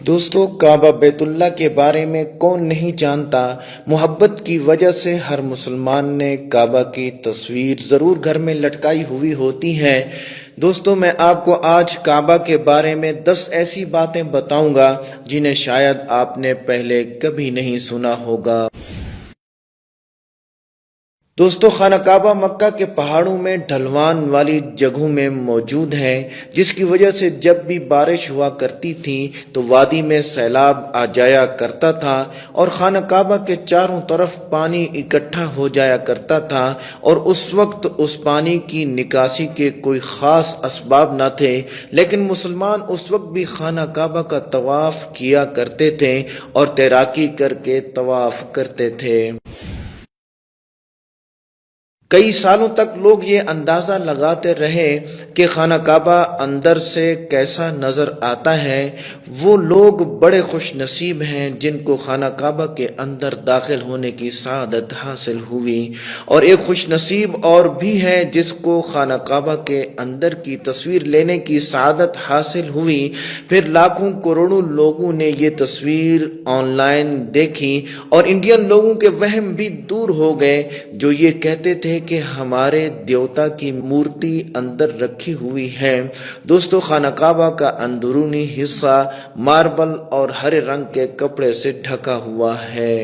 دوستو، کعبہ بیت اللہ کے بارے میں کون نہیں جانتا۔ محبت کی وجہ سے ہر مسلمان نے کعبہ کی تصویر ضرور گھر میں لٹکائی ہوئی ہوتی ہے۔ دوستو، میں آپ کو آج کعبہ کے بارے میں 10 ایسی باتیں بتاؤں گا جنہیں شاید آپ نے پہلے کبھی نہیں سنا ہوگا۔ دوستو، خانہ کعبہ مکہ کے پہاڑوں میں ڈھلوان والی جگہوں میں موجود ہے، جس کی وجہ سے جب بھی بارش ہوا کرتی تھی تو وادی میں سیلاب آ جایا کرتا تھا اور خانہ کعبہ کے چاروں طرف پانی اکٹھا ہو جایا کرتا تھا، اور اس وقت اس پانی کی نکاسی کے کوئی خاص اسباب نہ تھے، لیکن مسلمان اس وقت بھی خانہ کعبہ کا طواف کیا کرتے تھے اور تیراکی کر کے طواف کرتے تھے۔ کئی سالوں تک لوگ یہ اندازہ لگاتے رہے کہ خانہ کعبہ اندر سے کیسا نظر آتا ہے۔ وہ لوگ بڑے خوش نصیب ہیں جن کو خانہ کعبہ کے اندر داخل ہونے کی سعادت حاصل ہوئی، اور ایک خوش نصیب اور بھی ہے جس کو خانہ کعبہ کے اندر کی تصویر لینے کی سعادت حاصل ہوئی۔ پھر لاکھوں کروڑوں لوگوں نے یہ تصویر آن لائن دیکھی اور انڈین لوگوں کے وہم بھی دور ہو گئے جو یہ کہتے تھے کہ ہمارے دیوتا کی مورتی اندر رکھی ہوئی ہے۔ دوستو، خانہ کعبہ کا اندرونی حصہ ماربل اور ہرے رنگ کے کپڑے سے ڈھکا ہوا ہے۔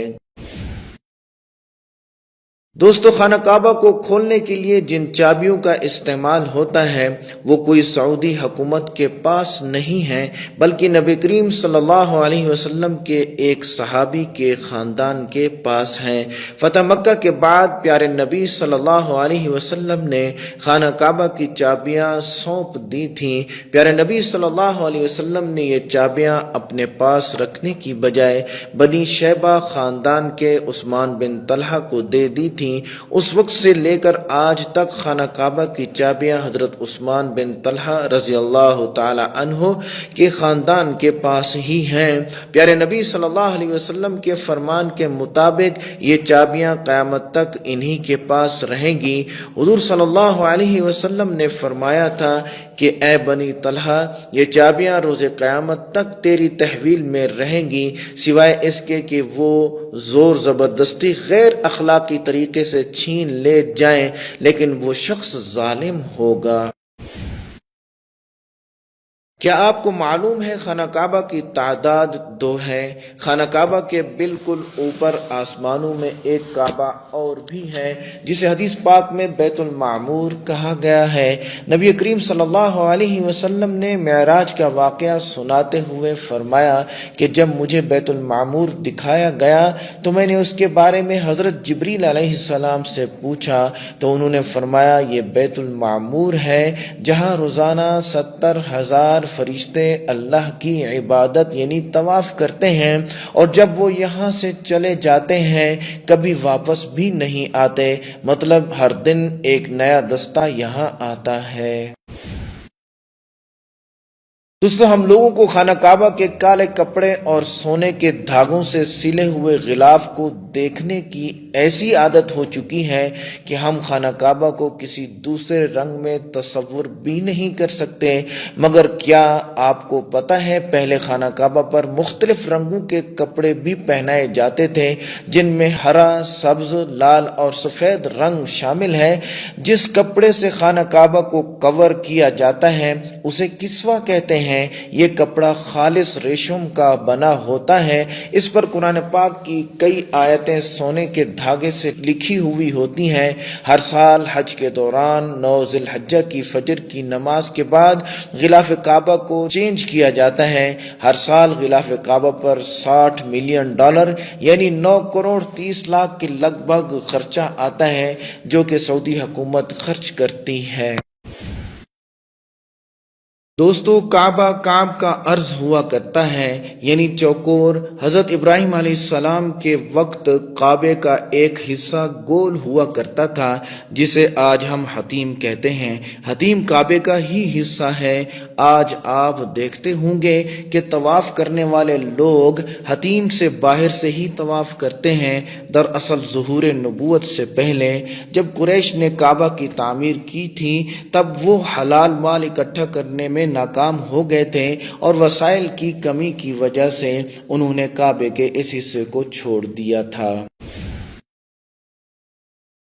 دوستو، خانہ کعبہ کو کھولنے کے لیے جن چابیوں کا استعمال ہوتا ہے وہ کوئی سعودی حکومت کے پاس نہیں ہے، بلکہ نبی کریم صلی اللہ علیہ وسلم کے ایک صحابی کے خاندان کے پاس ہیں۔ فتح مکہ کے بعد پیارے نبی صلی اللہ علیہ وسلم نے خانہ کعبہ کی چابیاں سونپ دی تھیں۔ پیارے نبی صلی اللہ علیہ وسلم نے یہ چابیاں اپنے پاس رکھنے کی بجائے بنی شیبہ خاندان کے عثمان بن طلحہ کو دے دی تھیں۔ اس وقت سے لے کر آج تک خانہ کعبہ کی چابیاں حضرت عثمان بن طلحہ رضی اللہ تعالی عنہ کے خاندان کے پاس ہی ہیں۔ پیارے نبی صلی اللہ علیہ وسلم کے فرمان کے مطابق یہ چابیاں قیامت تک انہی کے پاس رہیں گی۔ حضور صلی اللہ علیہ وسلم نے فرمایا تھا کہ اے بنی طلحہ، یہ چابیاں روز قیامت تک تیری تحویل میں رہیں گی، سوائے اس کے کہ وہ زور زبردستی غیر اخلاقی طریقے سے چھین لے جائیں، لیکن وہ شخص ظالم ہوگا۔ کیا آپ کو معلوم ہے خانہ کعبہ کی تعداد 2 ہے؟ خانہ کعبہ کے بالکل اوپر آسمانوں میں ایک کعبہ اور بھی ہے جسے حدیث پاک میں بیت المعمور کہا گیا ہے۔ نبی کریم صلی اللہ علیہ وسلم نے معراج کا واقعہ سناتے ہوئے فرمایا کہ جب مجھے بیت المعمور دکھایا گیا تو میں نے اس کے بارے میں حضرت جبریل علیہ السلام سے پوچھا تو انہوں نے فرمایا یہ بیت المعمور ہے جہاں روزانہ 70,000 فرشتے اللہ کی عبادت یعنی طواف کرتے ہیں، اور جب وہ یہاں سے چلے جاتے ہیں کبھی واپس بھی نہیں آتے، مطلب ہر دن ایک نیا دستہ یہاں آتا ہے۔ دوستو، ہم لوگوں کو خانہ کعبہ کے کالے کپڑے اور سونے کے دھاگوں سے سلے ہوئے غلاف کو دیکھنے کی ایسی عادت ہو چکی ہے کہ ہم خانہ کعبہ کو کسی دوسرے رنگ میں تصور بھی نہیں کر سکتے۔ مگر کیا آپ کو پتہ ہے پہلے خانہ کعبہ پر مختلف رنگوں کے کپڑے بھی پہنائے جاتے تھے، جن میں ہرا، سبز، لال اور سفید رنگ شامل ہے۔ جس کپڑے سے خانہ کعبہ کو کور کیا جاتا ہے اسے کسوہ کہتے ہیں۔ یہ کپڑا خالص ریشم کا بنا ہوتا ہے۔ اس پر قرآن پاک کی کئی آیتیں سونے کے دھاگے سے لکھی ہوئی ہوتی ہیں۔ ہر سال حج کے دوران 9 ذی الحجہ کی فجر کی نماز کے بعد غلاف کعبہ کو چینج کیا جاتا ہے۔ ہر سال غلاف کعبہ پر $60 ملین یعنی 9 کروڑ 30 لاکھ کے لگ بھگ خرچہ آتا ہے جو کہ سعودی حکومت خرچ کرتی ہے۔ دوستو، کعبہ کعب کا عرض ہوا کرتا ہے یعنی چوکور۔ حضرت ابراہیم علیہ السلام کے وقت کعبے کا ایک حصہ گول ہوا کرتا تھا جسے آج ہم حتیم کہتے ہیں۔ حتیم کعبے کا ہی حصہ ہے۔ آج آپ دیکھتے ہوں گے کہ طواف کرنے والے لوگ حتیم سے باہر سے ہی طواف کرتے ہیں۔ دراصل ظہور نبوت سے پہلے جب قریش نے کعبہ کی تعمیر کی تھی تب وہ حلال مال اکٹھا کرنے میں ناکام ہو گئے تھے اور وسائل کی کمی کی وجہ سے انہوں نے کعبے کے اس حصے کو چھوڑ دیا تھا۔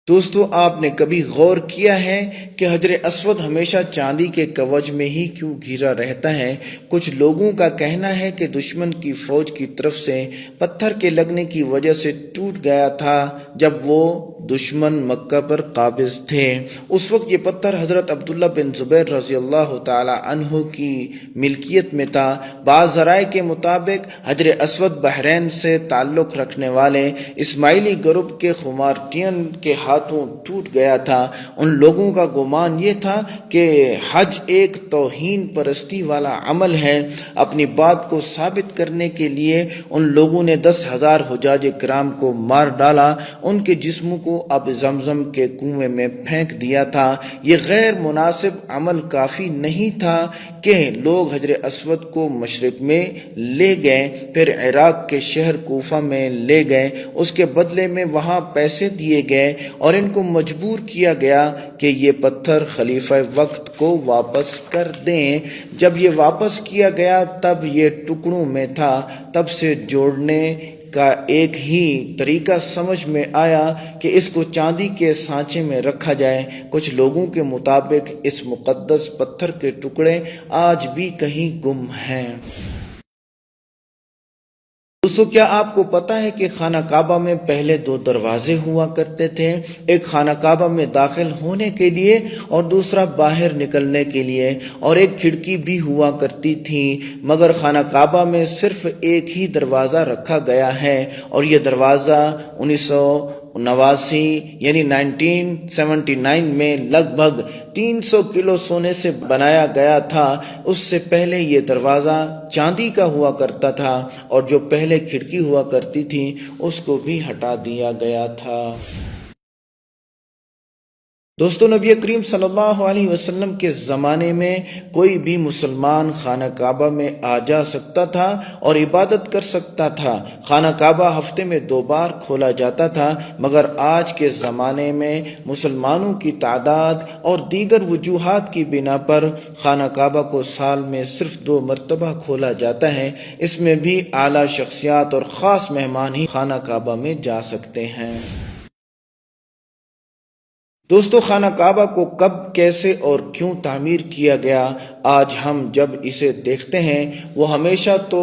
دوستو، آپ نے کبھی غور کیا ہے کہ حجر اسود ہمیشہ چاندی کے کوچ میں ہی کیوں گھرا رہتا ہے؟ کچھ لوگوں کا کہنا ہے کہ دشمن کی فوج کی طرف سے پتھر کے لگنے کی وجہ سے ٹوٹ گیا تھا جب وہ دشمن مکہ پر قابض تھے۔ اس وقت یہ پتھر حضرت عبداللہ بن زبیر رضی اللہ تعالی عنہ کی ملکیت میں تھا۔ بعض ذرائع کے مطابق حجر اسود بحرین سے تعلق رکھنے والے اسماعیلی گروپ کے خمارٹین کے ہاتھوں ٹوٹ گیا تھا۔ ان لوگوں کا گمان یہ تھا کہ حج ایک توہین پرستی والا عمل ہے۔ اپنی بات کو ثابت کرنے کے لیے ان لوگوں نے 10,000 حجاج کرام کو مار ڈالا، ان کے جسموں کو اب زمزم کے کنویں میں پھینک دیا تھا۔ یہ غیر مناسب عمل کافی نہیں تھا کہ لوگ حجر اسود کو مشرق میں لے گئے، پھر عراق کے شہر کوفہ میں لے گئے، اس کے بدلے میں وہاں پیسے دیے گئے اور ان کو مجبور کیا گیا کہ یہ پتھر خلیفہ وقت کو واپس کر دیں۔ جب یہ واپس کیا گیا تب یہ ٹکڑوں میں تھا۔ تب سے جوڑنے کا ایک ہی طریقہ سمجھ میں آیا کہ اس کو چاندی کے سانچے میں رکھا جائے۔ کچھ لوگوں کے مطابق اس مقدس پتھر کے ٹکڑے آج بھی کہیں گم ہیں۔ دوستو، کیا آپ کو پتا ہے کہ خانہ کعبہ میں پہلے 2 دروازے ہوا کرتے تھے؟ ایک خانہ کعبہ میں داخل ہونے کے لیے اور دوسرا باہر نکلنے کے لیے، اور ایک کھڑکی بھی ہوا کرتی تھی، مگر خانہ کعبہ میں صرف ایک ہی دروازہ رکھا گیا ہے، اور یہ دروازہ 1979 یعنی 1979 میں لگ بھگ 300 کلو سونے سے بنایا گیا تھا۔ اس سے پہلے یہ دروازہ چاندی کا ہوا کرتا تھا اور جو پہلے کھڑکی ہوا کرتی تھی اس کو بھی ہٹا دیا گیا تھا۔ دوستو، نبی کریم صلی اللہ علیہ وسلم کے زمانے میں کوئی بھی مسلمان خانہ کعبہ میں آ جا سکتا تھا اور عبادت کر سکتا تھا۔ خانہ کعبہ ہفتے میں 2 بار کھولا جاتا تھا، مگر آج کے زمانے میں مسلمانوں کی تعداد اور دیگر وجوہات کی بنا پر خانہ کعبہ کو سال میں صرف 2 مرتبہ کھولا جاتا ہے۔ اس میں بھی اعلیٰ شخصیات اور خاص مہمان ہی خانہ کعبہ میں جا سکتے ہیں۔ دوستو، خانہ کعبہ کو کب، کیسے اور کیوں تعمیر کیا گیا؟ آج ہم جب اسے دیکھتے ہیں وہ ہمیشہ تو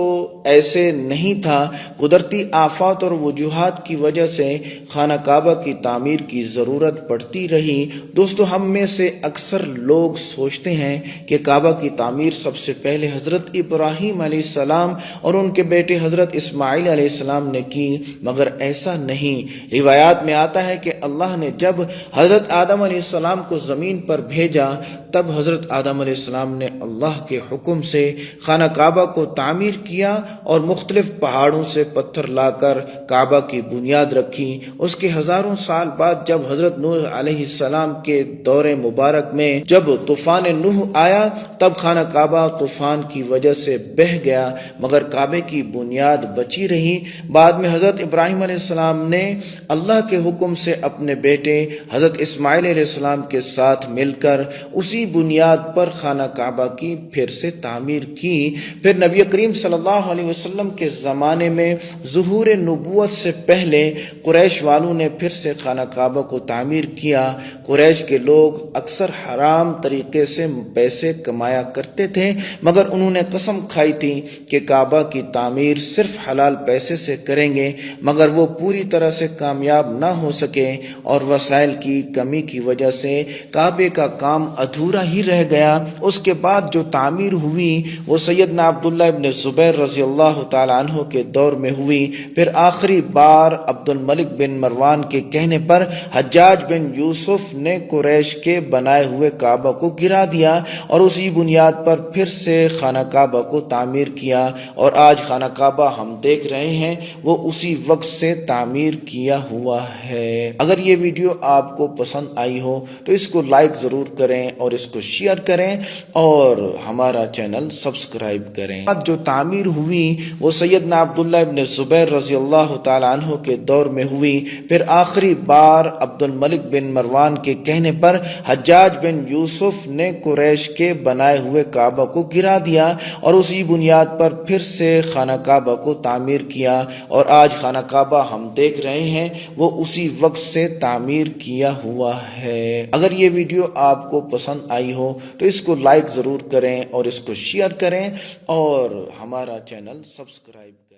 ایسے نہیں تھا۔ قدرتی آفات اور وجوہات کی وجہ سے خانہ کعبہ کی تعمیر کی ضرورت پڑتی رہی۔ دوستو، ہم میں سے اکثر لوگ سوچتے ہیں کہ کعبہ کی تعمیر سب سے پہلے حضرت ابراہیم علیہ السلام اور ان کے بیٹے حضرت اسماعیل علیہ السلام نے کی، مگر ایسا نہیں۔ روایات میں آتا ہے کہ اللہ نے جب حضرت آدم علیہ السلام کو زمین پر بھیجا تب حضرت آدم علیہ السلام نے اللہ کے حکم سے خانہ کعبہ کو تعمیر کیا اور مختلف پہاڑوں سے پتھر لا کر کعبہ کی بنیاد رکھی۔ اس کے ہزاروں سال بعد جب حضرت نوح علیہ السلام کے دور مبارک میں جب طوفان نوح آیا تب خانہ کعبہ طوفان کی وجہ سے بہہ گیا، مگر کعبے کی بنیاد بچی رہی۔ بعد میں حضرت ابراہیم علیہ السلام نے اللہ کے حکم سے اپنے بیٹے حضرت اسماعیل علیہ السلام کے ساتھ مل کر اسی بنیاد پر خانہ کعبہ کی پھر سے تعمیر کی۔ پھر نبی کریم صلی اللہ علیہ وسلم کے زمانے میں ظہور نبوت سے پہلے قریش والوں نے پھر سے خانہ کعبہ کو تعمیر کیا۔ قریش کے لوگ اکثر حرام طریقے سے پیسے کمایا کرتے تھے، مگر انہوں نے قسم کھائی تھی کہ کعبہ کی تعمیر صرف حلال پیسے سے کریں گے، مگر وہ پوری طرح سے کامیاب نہ ہو سکے اور وسائل کی کمی کی وجہ سے کعبے کا کام ادھورا ہی رہ گیا۔ اس کے بعد جو تعمیر ہوئی وہ سیدنا عبداللہ ابن زبیر رضی اللہ تعالی عنہ کے دور میں ہوئی۔ پھر آخری بار عبد الملک بن مروان کے کہنے پر حجاج بن یوسف نے قریش کے بنائے ہوئے کعبہ کو گرا دیا اور اسی بنیاد پر پھر سے خانہ کعبہ کو تعمیر کیا، اور آج خانہ کعبہ ہم دیکھ رہے ہیں وہ اسی وقت سے تعمیر کیا ہوا ہے۔ اگر یہ ویڈیو آپ کو پسند پسند آئی ہو تو اس کو لائک ضرور کریں اور اس کو شیئر کریں اور ہمارا چینل سبسکرائب کریں۔ جو تعمیر ہوئی وہ سیدنا عبداللہ ابن زبیر رضی اللہ تعالیٰ عنہ کے دور میں ہوئی، پھر آخری بار عبد الملک بن مروان کے کہنے پر حجاج بن یوسف نے قریش کے بنائے ہوئے کعبہ کو گرا دیا اور اسی بنیاد پر پھر سے خانہ کعبہ کو تعمیر کیا، اور آج خانہ کعبہ ہم دیکھ رہے ہیں وہ اسی وقت سے تعمیر کیا ہوا ہے۔ اگر یہ ویڈیو آپ کو پسند آئی ہو تو اس کو لائک ضرور کریں اور اس کو شیئر کریں اور ہمارا چینل سبسکرائب کریں۔